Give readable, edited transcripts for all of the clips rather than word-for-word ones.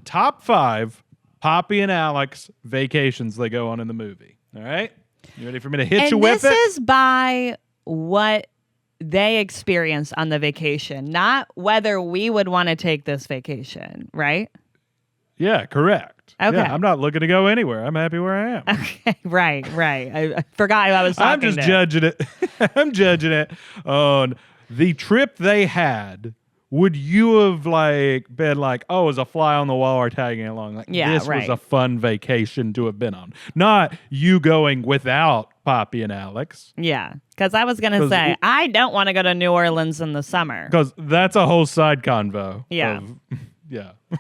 the top 5 Poppy and Alex vacations they go on in the movie. All right? You ready for me to hit you with it? This is by what they experience on the vacation, not whether we would want to take this vacation, right? Yeah, correct. Okay. Yeah, I'm not looking to go anywhere. I'm happy where I am. Okay, right. I forgot who I was talking to. I'm just judging it. I'm judging it on the trip they had. Would you have been like, oh, as a fly on the wall or tagging along? Like, this was a fun vacation to have been on. Not you going without Poppy and Alex. Yeah, because I was going to say, I don't want to go to New Orleans in the summer. Because that's a whole side convo. Yeah.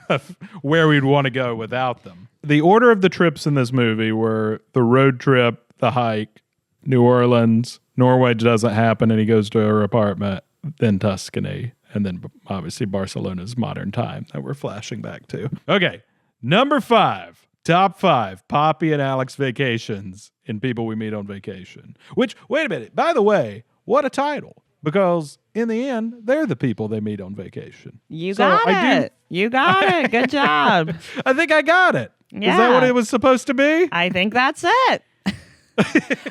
Of where we'd want to go without them. The order of the trips in this movie were the road trip, the hike, New Orleans, Norway doesn't happen, and he goes to her apartment, then Tuscany. And then, obviously, Barcelona's modern time that we're flashing back to. Okay, number 5, top 5, Poppy and Alex vacations in People We Meet on Vacation. Which, wait a minute, by the way, what a title. Because in the end, they're the people they meet on vacation. You got it. You got it. Good job. I think I got it. Yeah. Is that what it was supposed to be? I think that's it.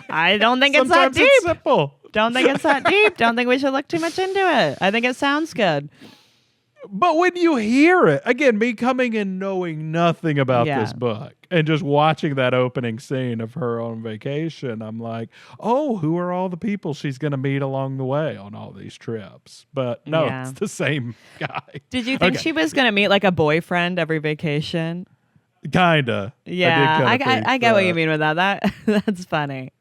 I don't think it's that deep. It's simple. Don't think it's that deep. Don't think we should look too much into it. I think it sounds good. But when you hear it, again, me coming in knowing nothing about this book and just watching that opening scene of her on vacation, I'm like, oh, who are all the people she's going to meet along the way on all these trips? But no, it's the same guy. Did you think she was going to meet like a boyfriend every vacation? Kinda. Yeah, I get what you mean with that. That's funny.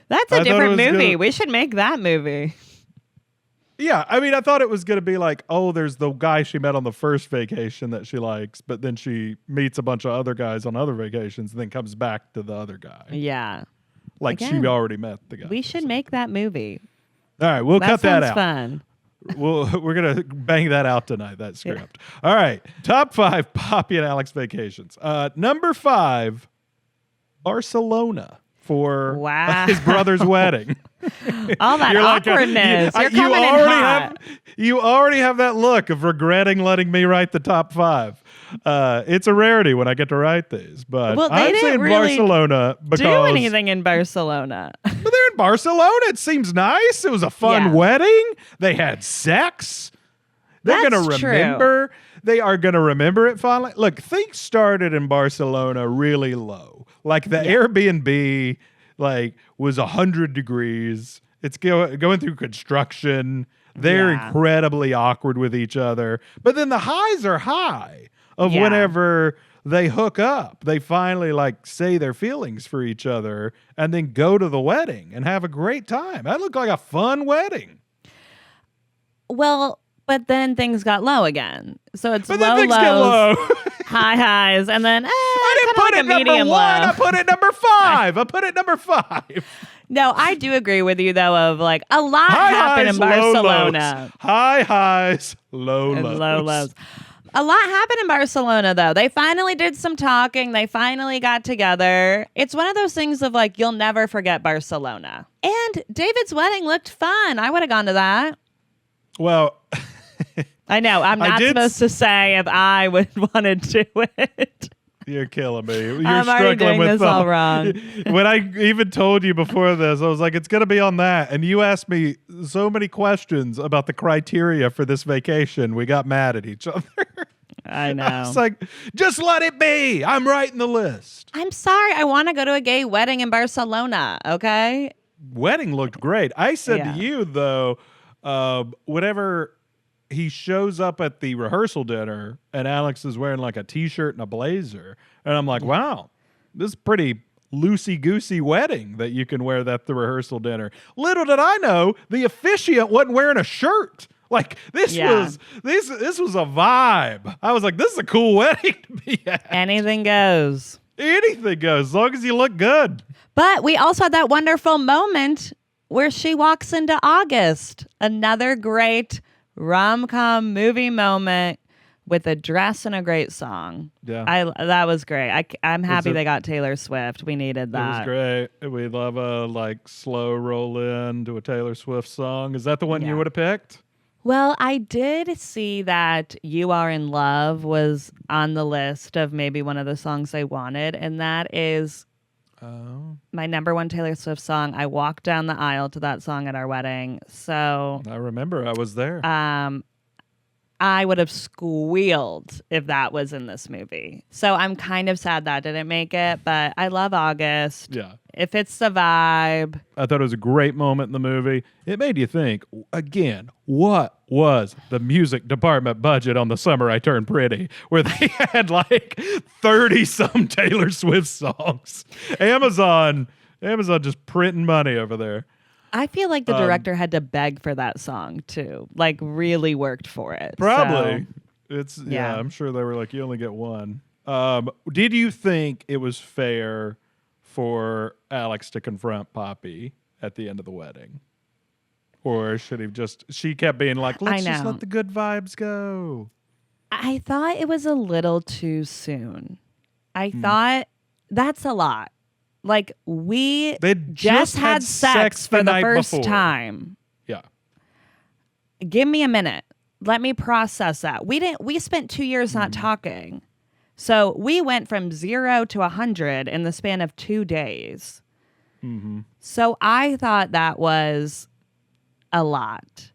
That's a different movie. We should make that movie. Yeah, I mean, I thought it was going to be like, oh, there's the guy she met on the first vacation that she likes, but then she meets a bunch of other guys on other vacations and then comes back to the other guy. Yeah. Like she already met the guy. We should make that movie. All right, we'll cut that out. Fun. We're going to bang that out tonight, that script. Yeah. All right, top 5 Poppy and Alex vacations. Number 5, Barcelona. For his brother's wedding. All that awkwardness. You're coming in hot. You already have that look of regretting letting me write the top 5. It's a rarity when I get to write these. But I'm saying really Barcelona because... do anything in Barcelona. But they're in Barcelona. It seems nice. It was a fun wedding. They had sex. They're going to remember. True. They are going to remember it fondly. Look, things started in Barcelona really low. Like the Airbnb, was 100 degrees. It's going through construction. They're incredibly awkward with each other. But then the highs are high of whenever they hook up. They finally say their feelings for each other and then go to the wedding and have a great time. That looked like a fun wedding. Well, but then things got low again. So it's low lows, high highs, and then I didn't put it number 1. Low. I put it number 5. I put it number 5. No, I do agree with you though. Of a lot happened in Barcelona. High highs, low lows. A lot happened in Barcelona though. They finally did some talking. They finally got together. It's one of those things of you'll never forget Barcelona. And David's wedding looked fun. I would have gone to that. Well. I know. I'm not supposed to say if I would want to do it. You're killing me. You're I'm already doing this all wrong. When I even told you before this, I was like, it's going to be on that. And you asked me so many questions about the criteria for this vacation. We got mad at each other. I know. I was like, just let it be. I'm writing the list. I'm sorry. I want to go to a gay wedding in Barcelona. Okay. Wedding looked great. I said to you, though, whatever... he shows up at the rehearsal dinner and Alex is wearing a t-shirt and a blazer. And I'm like, wow, this is pretty loosey-goosey wedding that you can wear at the rehearsal dinner. Little did I know, the officiant wasn't wearing a shirt. This was a vibe. I was like, this is a cool wedding to be at. Anything goes. Anything goes, as long as you look good. But we also had that wonderful moment where she walks into August. Another great rom-com movie moment with a dress and a great song. Yeah, that was great. I'm happy they got Taylor Swift. We needed that. It was great. We love a slow roll in to a Taylor Swift song. Is that the one you would have picked? Well, I did see that You Are in Love was on the list of maybe one of the songs I wanted, and that is my number one Taylor Swift song. I walked down the aisle to that song at our wedding. So I remember I was there. I would have squealed if that was in this movie. So I'm kind of sad that didn't make it, but I love August. Yeah. If it's the vibe. I thought it was a great moment in the movie. It made you think, again, what was the music department budget on The Summer I Turned Pretty, where they had like 30-some Taylor Swift songs? Amazon just printing money over there. I feel like the director had to beg for that song too. Like really worked for it. Probably. So, yeah, I'm sure they were like, you only get one. Did you think it was fair for Alex to confront Poppy at the end of the wedding? Or should he she kept being like, let's just let the good vibes go. I thought it was a little too soon. I thought that's a lot. Like they just had sex for the first time. Yeah. Give me a minute. Let me process that. We spent 2 years not talking. So we went from 0 to 100 in the span of 2 days. Mm-hmm. So I thought that was a lot.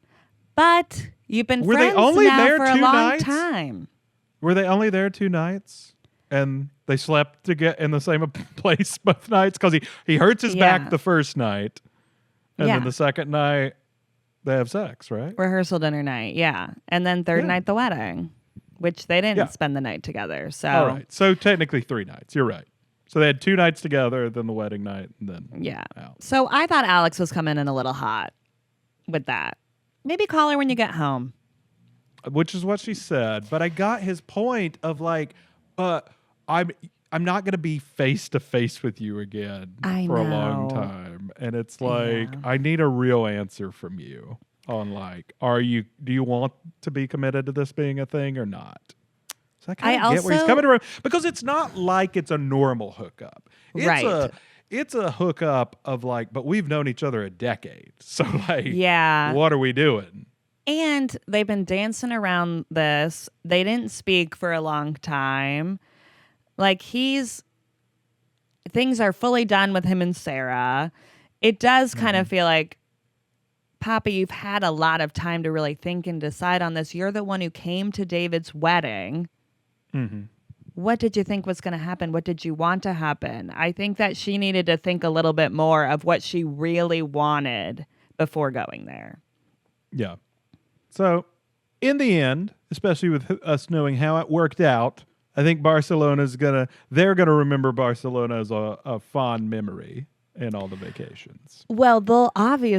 But you've been friends now for a long time. Were they only there 2 nights? And they slept together in the same place both nights? Because he hurts his back the first night. And then the second night, they have sex, right? Rehearsal dinner night, yeah. And then third night, the wedding, which they didn't spend the night together. So all right. So technically 3 nights. You're right. So they had 2 nights together, then the wedding night, and then out. So I thought Alex was coming in a little hot with that. Maybe call her when you get home. Which is what she said. But I got his point of like, I'm not going to be face to face with you again for a long time. And it's like, I need a real answer from you on like, do you want to be committed to this being a thing or not? So I kind of get where he's coming from, because it's not like it's a normal hookup. It's a hookup of like, but we've known each other a decade. So like, what are we doing? And they've been dancing around this. They didn't speak for a long time. Like things are fully done with him and Sarah. It does kind of feel like, Poppy, you've had a lot of time to really think and decide on this. You're the one who came to David's wedding. Mm-hmm. What did you think was going to happen? What did you want to happen? I think that she needed to think a little bit more of what she really wanted before going there. Yeah. So in the end, especially with us knowing how it worked out, I think they're gonna remember Barcelona as a fond memory in all the vacations. Well, they'll probably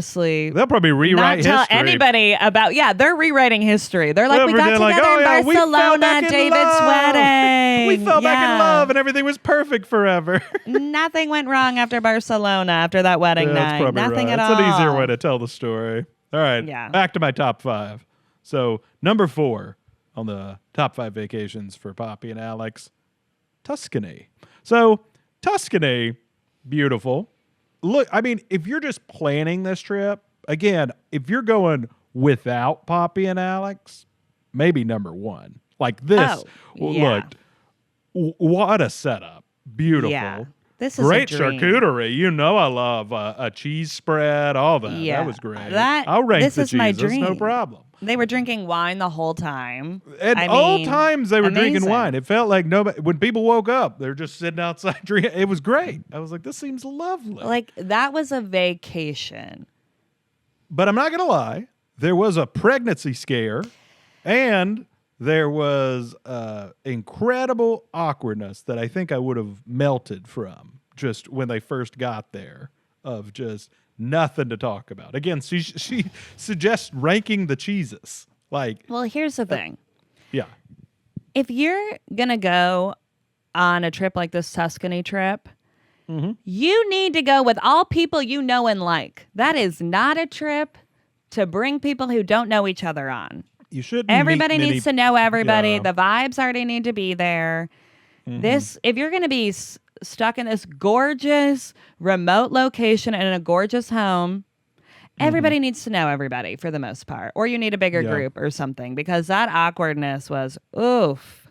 rewrite history. Not tell anybody about. Yeah, they're rewriting history. They're like, we got together in Barcelona, David's wedding. We fell back in love, and everything was perfect forever. Nothing went wrong after Barcelona after that wedding night. Nothing at all. It's an easier way to tell the story. All right, back to my top 5. So number 4. On the top 5 vacations for Poppy and Alex, Tuscany. So Tuscany, beautiful. Look, I mean, if you're just planning this trip, again, if you're going without Poppy and Alex, maybe number 1. Like this, look, what a setup. Beautiful. Yeah. This is great a dream. Charcuterie. You know I love a cheese spread, all that. Yeah. That was great. I'll rank the cheese. My dream. No problem. They were drinking wine the whole time. At all times they were drinking wine. It felt like nobody, when people woke up, they were just sitting outside drinking. It was great. I was like, this seems lovely. Like, that was a vacation. But I'm not going to lie. There was a pregnancy scare, and there was incredible awkwardness that I think I would have melted from just when they first got there, of just nothing to talk about. Again, she suggests ranking the cheeses. Like, well, here's the thing. Yeah. If you're going to go on a trip like this Tuscany trip, you need to go with all people you know and like. That is not a trip to bring people who don't know each other on. You should. Everybody needs to know everybody. Yeah. The vibes already need to be there. If you're going to be stuck in this gorgeous remote location in a gorgeous home, everybody needs to know everybody for the most part, or you need a bigger Yeah. group or something, because that awkwardness was oof.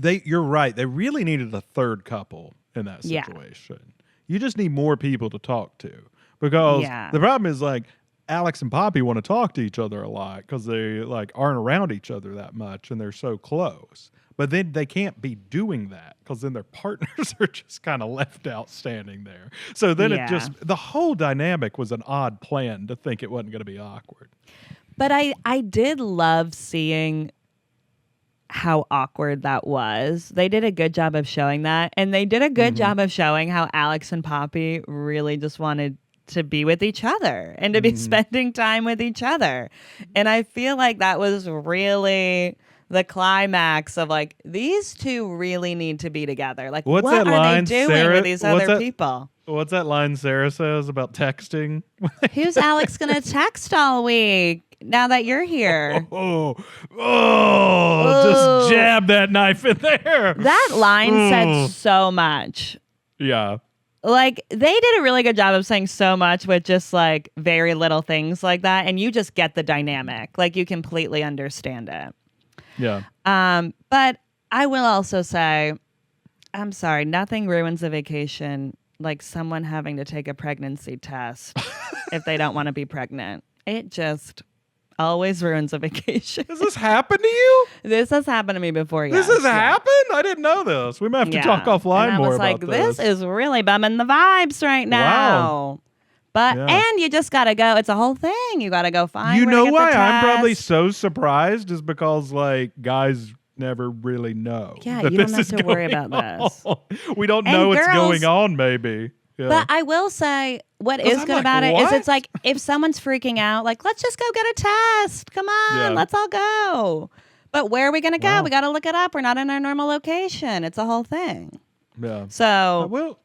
You're right. They really needed a third couple in that Yeah. situation. You just need more people to talk to, because Yeah. the problem is like Alex and Poppy want to talk to each other a lot because they like aren't around each other that much and they're so close. But then they can't be doing that because then their partners are just kind of left out standing there. So then Yeah. the whole dynamic was an odd plan to think it wasn't going to be awkward. But I did love seeing how awkward that was. They did a good job of showing that. And they did a good job of showing how Alex and Poppy really just wanted to be with each other and to be spending time with each other. And I feel like that was really the climax of like, these two really need to be together. Like, What's what that are line, they doing Sarah? with these What's other that- people? What's that line Sarah says about texting? Who's Alex going to text all week now that you're here? Just jab that knife in there. That line said so much. Yeah. Like, they did a really good job of saying so much with just like very little things like that. And you just get the dynamic. Like, you completely understand it. Yeah. But I will also say, I'm sorry, nothing ruins a vacation like someone having to take a pregnancy test if they don't want to be pregnant. It just always ruins a vacation. Does this happen to you? This has happened to me before. This yes. has happened? I didn't know this. We might have to talk offline and I more was about like, this. this is really bumming the vibes right now. But Yeah. and you just gotta go. It's a whole thing. You gotta go find. You where to know get why the I'm probably test. so surprised is because like guys never really know. Yeah, that you don't this have is to worry going about this. on. We don't And know what's girls- going on. Maybe. Yeah. But I will say, what 'Cause is I'm good like, about it is what? it's like if someone's freaking out, like let's just go get a test. Come on, Yeah. let's all go. But where are we gonna go? Wow. We got to look it up. We're not in our normal location. It's a whole thing. yeah. I So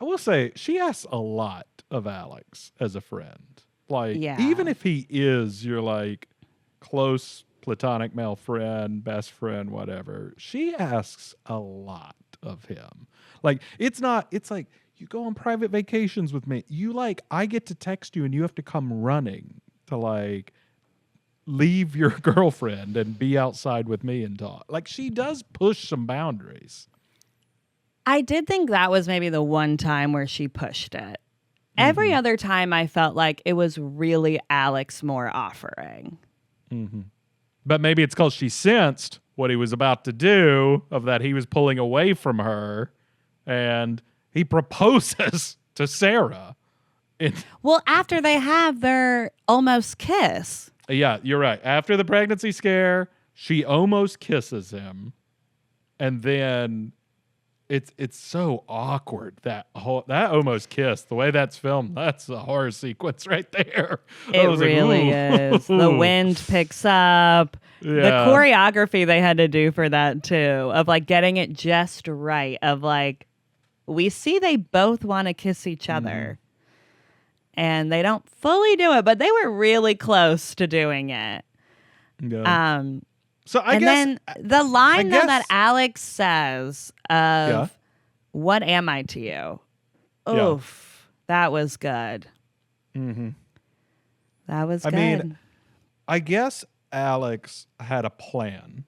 will say she asks a lot of Alex as a friend. Like, Yeah. even if he is your like close platonic male friend, best friend, whatever, she asks a lot of him. Like, it's like you go on private vacations with me. I get to text you and you have to come running to like leave your girlfriend and be outside with me and talk. Like, she does push some boundaries. I did think that was maybe the one time where she pushed it. Every other time I felt like it was really Alex more offering. But maybe it's because she sensed what he was about to do, of that he was pulling away from her, and he proposes to Sarah. Well, after they have their almost kiss. Yeah, you're right. After the pregnancy scare, she almost kisses him, and then it's so awkward, that almost kiss. The way that's filmed, that's a horror sequence right there. I It was like, really ooh. is. The wind picks up. The Yeah. choreography they had to do for that too, of like getting it just right, of like we see they both want to kiss each other. And they don't fully do it, but they were really close to doing it. Yeah. So I And guess then the line though that guess- Alex says of "What am I to you?" Yeah. Oof, that was good. That was good. mean, I guess Alex had a plan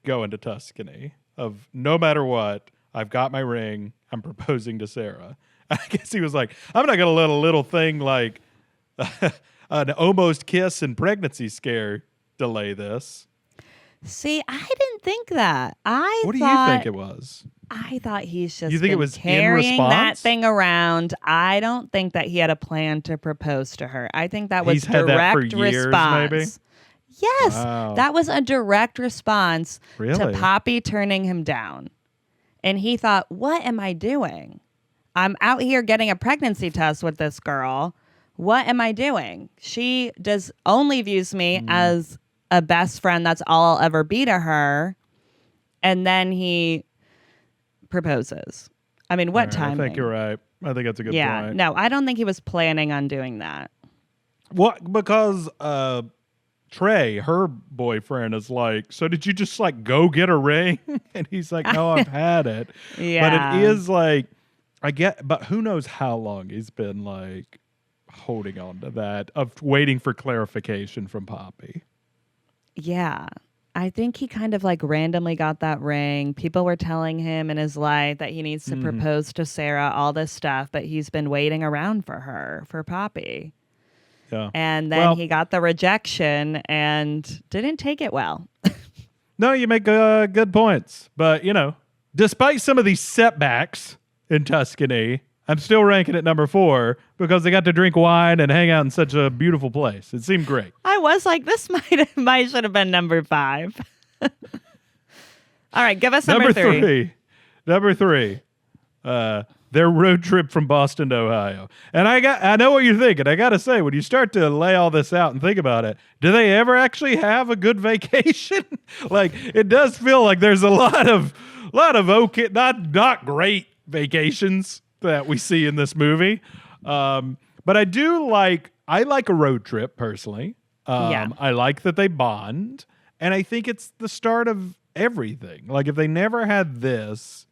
going to Tuscany of no matter what, I've got my ring, I'm proposing to Sarah. I guess he was like, I'm not going to let a little thing like an almost kiss and pregnancy scare delay this. See, I didn't think that. What do you think it was? I thought he's just You think it been was in carrying that response? thing around. I don't think that he had a plan to propose to her. I think that was He's had that for direct years, response. maybe? Yes, Wow. that was a direct response to Really? Poppy turning him down. And he thought, what am I doing? I'm out here getting a pregnancy test with this girl. What am I doing? She only views me as a best friend. That's all I'll ever be to her. And then he proposes. I mean, what All right, timing? I think you're right. I think that's a good Yeah, point. no, I don't think he was planning on doing that. What? Because Trey, her boyfriend, is like, so did you just like go get a ring? And he's like, no, I've had it. Yeah. But it is like, but who knows how long he's been like holding on to that, of waiting for clarification from Poppy. Yeah. I think he kind of like randomly got that ring. People were telling him in his life that he needs to propose to Sarah, all this stuff, but he's been waiting around for her, for Poppy. Yeah. And then he got the rejection and didn't take it well. No, you make good points. But, despite some of these setbacks in Tuscany, I'm still ranking it number 4 because they got to drink wine and hang out in such a beautiful place. It seemed great. I was like, this might should have been number 5. All right, give us number 3. Number 3. Their road trip from Boston to Ohio. And I know what you're thinking. I got to say, when you start to lay all this out and think about it, do they ever actually have a good vacation? Like, it does feel like there's a lot of okay, not great vacations that we see in this movie. But I like a road trip personally. I like that they bond. And I think it's the start of everything. Like, if they never had this,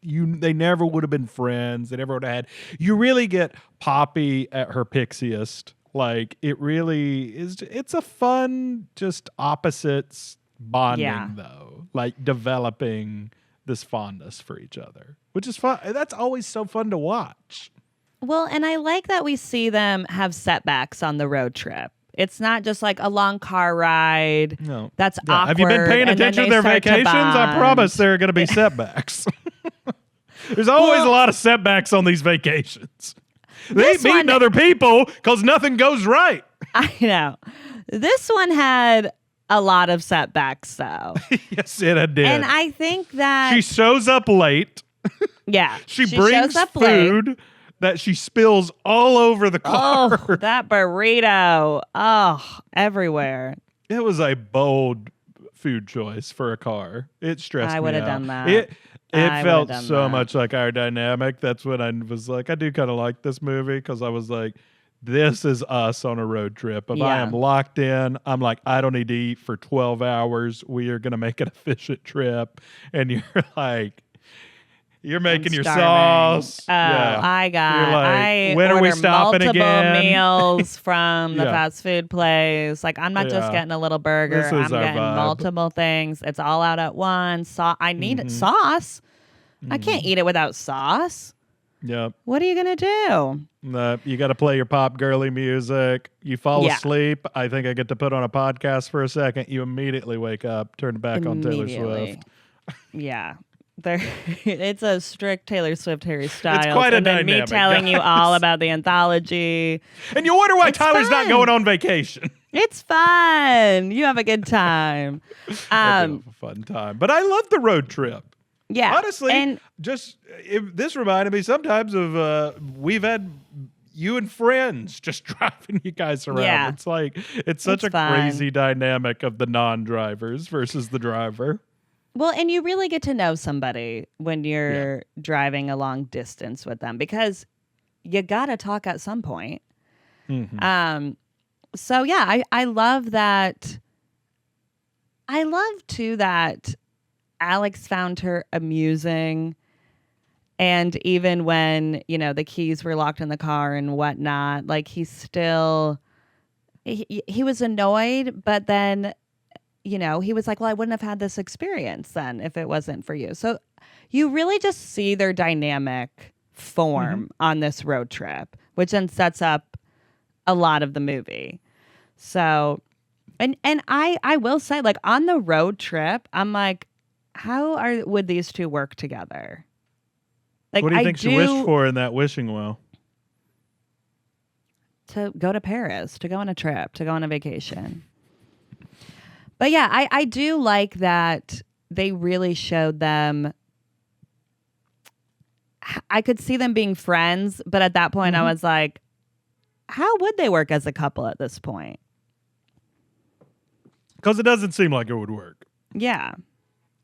they never would have been friends. They never would have had. You really get Poppy at her pixiest. Like, it really is. It's a fun, just opposites bonding, though. Like, developing this fondness for each other, which is fun. That's always so fun to watch. Well, and I like that we see them have setbacks on the road trip. It's not just like a long car ride. No, that's awkward. Have you been paying attention to their vacations? I promise there are going to be setbacks. There's always a lot of setbacks on these vacations. They ain't meeting other people because nothing goes right. I know. This one had a lot of setbacks, though. Yes, it did. And I think that she shows up late. Yeah. She brings food late that she spills all over the car. Oh, that burrito. Oh, everywhere. It was a bold food choice for a car. It stressed me out. I would have done that. It felt so much like our dynamic. That's when I was like, I do kind of like this movie because I was like, this is us on a road trip. If I am locked in, I'm like, I don't need to eat for 12 hours. We are going to make an efficient trip. And you're like, you're making your sauce. Oh, I when are we stopping again? Multiple meals from the fast food place. Like, I'm not just getting a little burger. I'm getting multiple things. It's all out at once. I need sauce. I can't eat it without sauce. Yep. What are you going to do? You got to play your pop girly music. You fall asleep. I think I get to put on a podcast for a second. You immediately wake up, turn back on Taylor Swift. Yeah. It's a strict Taylor Swift Harry Styles. It's quite a and then dynamic, me telling you all about the anthology. And you wonder why Tyler's not going on vacation. It's fun. You have a good time. I do have a fun time. But I love the road trip. Yeah. Honestly, and this reminded me sometimes of we've had you and friends just driving you guys around. Yeah. It's like it's such a crazy dynamic of the non-drivers versus the driver. Well, and you really get to know somebody when you're driving a long distance with them because you got to talk at some point. Mm-hmm. So, yeah, I love that. I love, too, that Alex found her amusing. And even when, the keys were locked in the car and whatnot, like he was annoyed, but then he was like, well, I wouldn't have had this experience then if it wasn't for you. So you really just see their dynamic form on this road trip, which then sets up a lot of the movie. So, and I will say, like, on the road trip, I'm like, how would these two work together? Like, what do you think she wished for in that wishing well? To go to Paris, to go on a trip, to go on a vacation. But yeah, I do like that they really showed them. I could see them being friends, but at that point I was like, how would they work as a couple at this point? Because it doesn't seem like it would work. Yeah.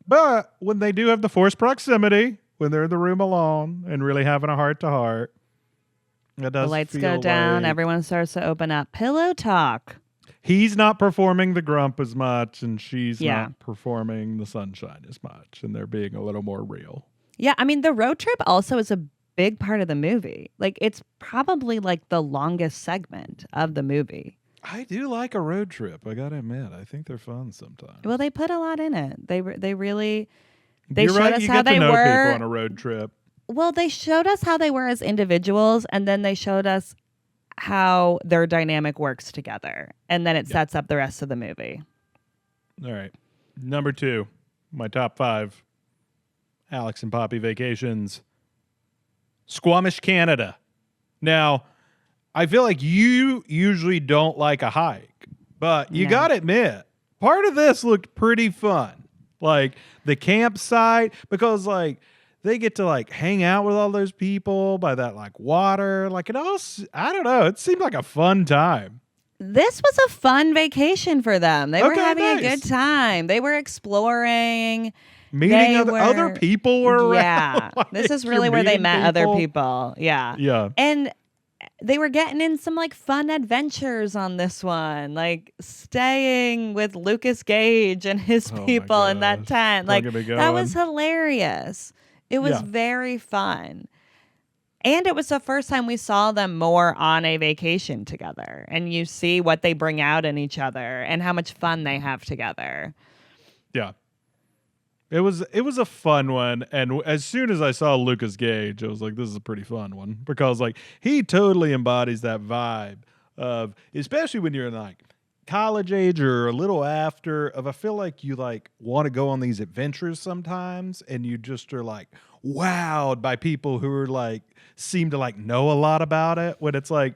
But when they do have the forced proximity, when they're in the room alone and really having a heart-to-heart, it does. The lights go down, everyone starts to open up. Pillow talk. He's not performing the grump as much, and she's not performing the sunshine as much, and they're being a little more real. Yeah, I mean, the road trip also is a big part of the movie. Like, it's probably like the longest segment of the movie. I do like a road trip. I gotta admit, I think they're fun sometimes. Well, they put a lot in it. They really You're showed right. us You how get to they know were. people on a road trip. Well, they showed us how they were as individuals, and then they showed us how their dynamic works together, and then it sets up the rest of the movie. All right. Number 2, my top 5. Alex and Poppy vacations. Squamish, Canada. Now, I feel like you usually don't like a hike, but you got to admit, part of this looked pretty fun. Like the campsite, because like they get to like hang out with all those people by that like water. Like it all, I don't know. It seemed like a fun time. This was a fun vacation for them. They were having a nice. good time. They were exploring. Meeting other people were around. Yeah. Like, This is really where they meeting met other people. Yeah. Yeah. And they were getting in some like fun adventures on this one, like staying with Lucas Gage and his people in that tent. Like that was hilarious. It was very fun. And it was the first time we saw them more on a vacation together. And you see what they bring out in each other and how much fun they have together. Yeah. It was a fun one, and as soon as I saw Lucas Gage, I was like, this is a pretty fun one, because like he totally embodies that vibe of, especially when you're in like college age or a little after, of I feel like you like want to go on these adventures sometimes, and you just are like wowed by people who are like seem to like know a lot about it, when it's like,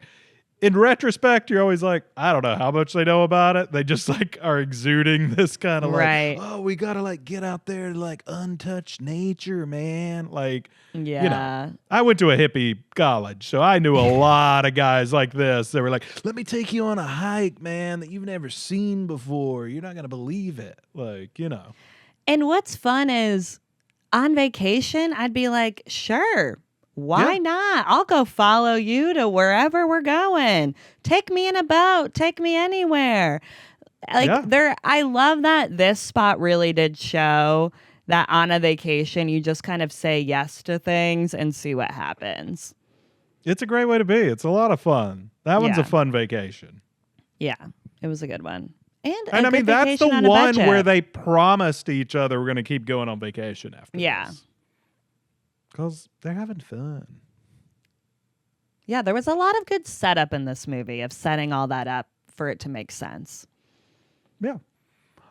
in retrospect, you're always like, I don't know how much they know about it. They just like are exuding this kind of like, oh, we got to like get out there to like untouched nature, man. Like, you know, I went to a hippie college, so I knew a lot of guys like this. They were like, let me take you on a hike, man, that you've never seen before. You're not going to believe it. Like, you know. And what's fun is on vacation, I'd be like, sure. Why not? I'll go follow you to wherever we're going. Take me in a boat. Take me anywhere. Like I love that this spot really did show that on a vacation, you just kind of say yes to things and see what happens. It's a great way to be. It's a lot of fun. That one's a fun vacation. Yeah, it was a good one. And I mean, that's the one where they promised each other we're going to keep going on vacation after this. Because they're having fun. Yeah, there was a lot of good setup in this movie of setting all that up for it to make sense. Yeah.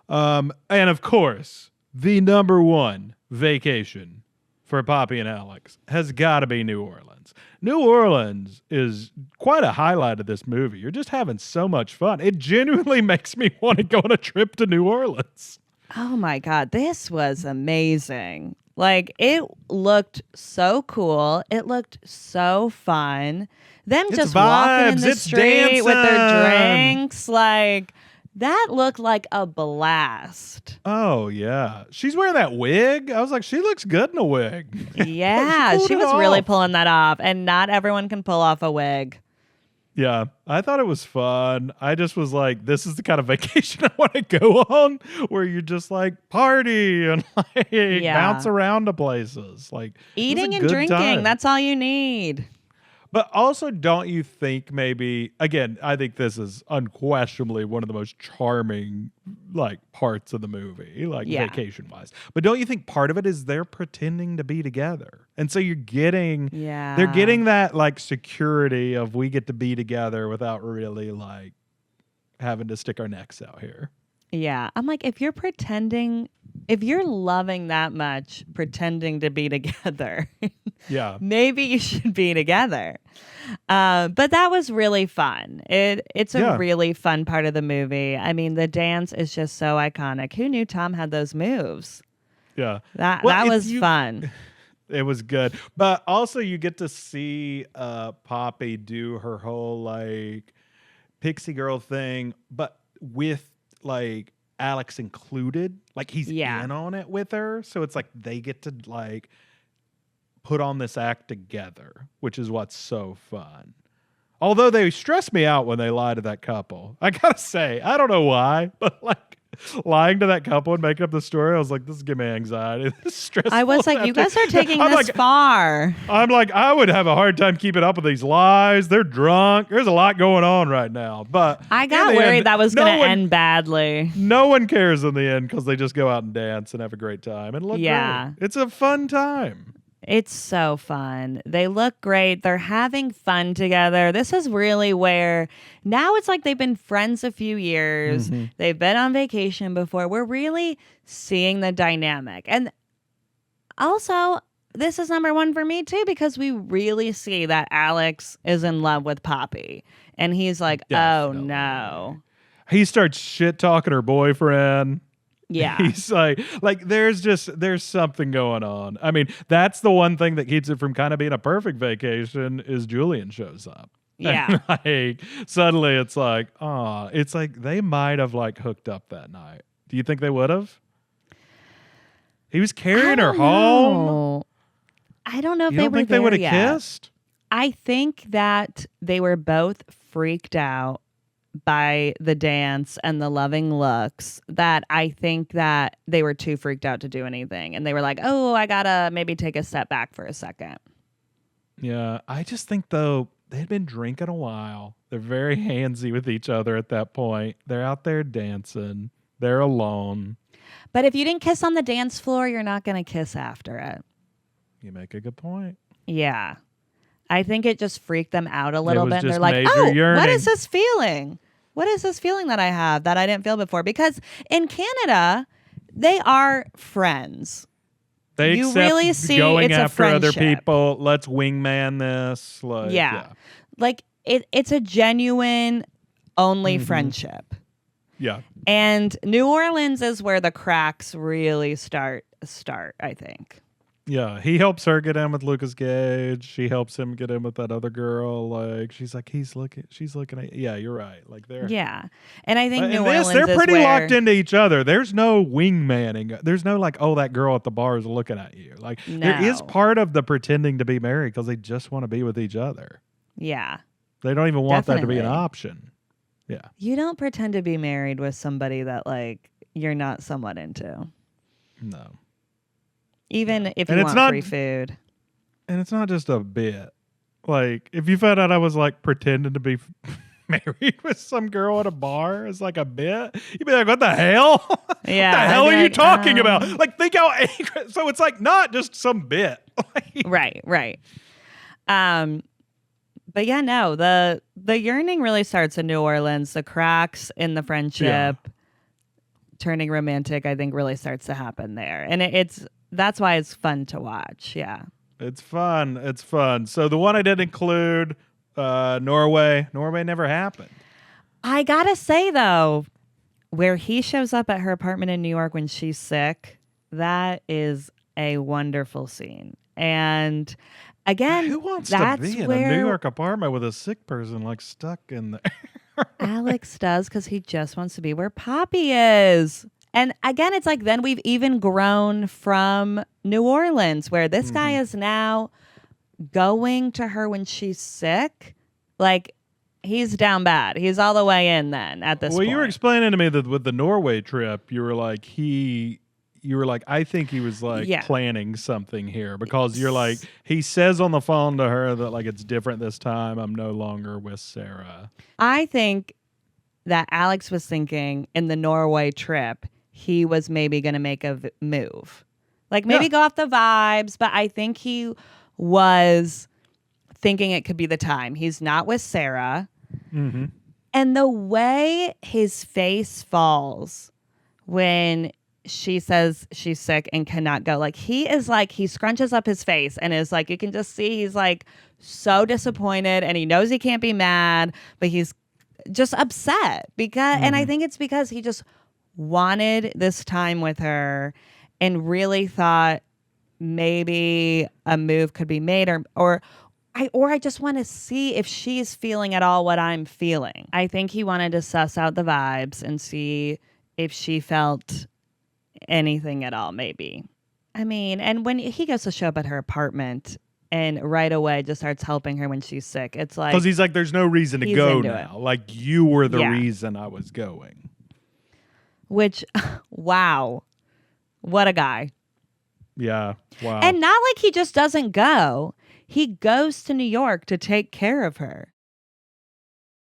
And of course, the number one vacation for Poppy and Alex has got to be New Orleans. New Orleans is quite a highlight of this movie. You're just having so much fun. It genuinely makes me want to go on a trip to New Orleans. Oh my God, this was amazing. Like, it looked so cool. It looked so fun. Them just walking in the street with their drinks. Like, that looked like a blast. Oh, yeah. She's wearing that wig. I was like, she looks good in a wig. Yeah, she was really pulling that off. And not everyone can pull off a wig. Yeah, I thought it was fun. I just was like, this is the kind of vacation I want to go on, where you just like party and like bounce around to places. Like eating and drinking, that's all you need. But also, don't you think maybe, again, I think this is unquestionably one of the most charming like parts of the movie, like vacation-wise. But don't you think part of it is they're pretending to be together? And so you're getting, they're getting that like security of we get to be together without really like having to stick our necks out here. Yeah. I'm like, if you're pretending, if you're loving that much, pretending to be together, maybe you should be together. But that was really fun. It's a really fun part of the movie. I mean, the dance is just so iconic. Who knew Tom had those moves? Yeah. That was fun. It was good. But also you get to see Poppy do her whole like pixie girl thing, but with like Alex included. Like he's in on it with her. So it's like they get to like put on this act together, which is what's so fun. Although they stress me out when they lie to that couple. I gotta say, I don't know why, but like lying to that couple and making up the story. I was like, this is giving me anxiety. This is stressful. I was like, you guys are taking this far. I'm like, I would have a hard time keeping up with these lies. They're drunk. There's a lot going on right now. But I got worried that was going to end badly. No one cares in the end because they just go out and dance and have a great time and look great. It's a fun time. It's so fun. They look great. They're having fun together. This is really where now it's like they've been friends a few years. Mm-hmm. They've been on vacation before. We're really seeing the dynamic. And also, this is number one for me too, because we really see that Alex is in love with Poppy. And he's like, Definitely. Oh no. He starts shit talking her boyfriend. Yeah. He's like there's something going on. I mean, that's the one thing that keeps it from kind of being a perfect vacation is Julian shows up. Yeah. And like suddenly it's like they might have like hooked up that night. Do you think they would have? He was carrying her home. I don't know if you don't think they would have kissed? I think that they were both freaked out by the dance and the loving looks that I think that they were too freaked out to do anything. And they were like, oh, I gotta maybe take a step back for a second. Yeah, I just think, though, they'd been drinking a while. They're very handsy with each other at that point. They're out there dancing. They're alone. But if you didn't kiss on the dance floor, you're not going to kiss after it. You make a good point. Yeah. I think it just freaked them out a little bit. And they're like, yearning. What is this feeling? What is this feeling that I have that I didn't feel before? Because in Canada, they are friends. They you really see going it's after a other friendship. people. Let's wingman this. Like, yeah. Like it's a genuine only friendship. Yeah. And New Orleans is where the cracks really start, I think. Yeah, he helps her get in with Lucas Gage. She helps him get in with that other girl. Like she's looking at. Yeah, you're right. Like they're. Yeah, and I think New Orleans they're pretty is locked into each other. There's no wingmanning. There's no like, oh, that girl at the bar is looking at you. Like there is part of the pretending to be married because they just want to be with each other. Yeah, they don't even want that to be an option. Yeah, you don't pretend to be married with somebody that like you're not somewhat into. No. Even if you want free food. And it's not just a bit. Like, if you found out I was, like, pretending to be married with some girl at a bar as, like, a bit, you'd be like, what the hell? Yeah. What the hell are you talking about? Like, think how angry. So it's, like, not just some bit. Right. But, yeah, no. The yearning really starts in New Orleans. The cracks in the friendship, turning romantic, I think, really starts to happen there. And that's why it's fun to watch. Yeah. It's fun. So the one I didn't include, Norway. Norway never happened. I gotta say, though, where he shows up at her apartment in New York when she's sick, that is a wonderful scene. And again, who wants to be in a New York apartment with a sick person like stuck in there? Alex does, because he just wants to be where Poppy is. And again, it's like then we've even grown from New Orleans, where this guy is now going to her when she's sick. Like, he's down bad. He's all the way in then at this point. Well, you were explaining to me that with the Norway trip, you were like, I think he was like planning something here, because you're like, he says on the phone to her that like it's different this time. I'm no longer with Sarah. I think that Alex was thinking in the Norway trip, he was maybe going to make a move. Like maybe go off the vibes, but I think he was thinking it could be the time. He's not with Sarah. Mm-hmm. And the way his face falls when she says she's sick and cannot go, like he scrunches up his face and is like, you can just see he's like so disappointed, and he knows he can't be mad, but he's just upset because, and I think it's because he just wanted this time with her and really thought maybe a move could be made, or I just want to see if she's feeling at all what I'm feeling. I think he wanted to suss out the vibes and see if she felt anything at all, maybe. I mean, and when he goes to show up at her apartment and right away just starts helping her when she's sick, it's like, because he's like, there's no reason to go now. Like, you were the reason I was going. which, wow, what a guy. Yeah. Wow. And not like he just doesn't go. He goes to New York to take care of her.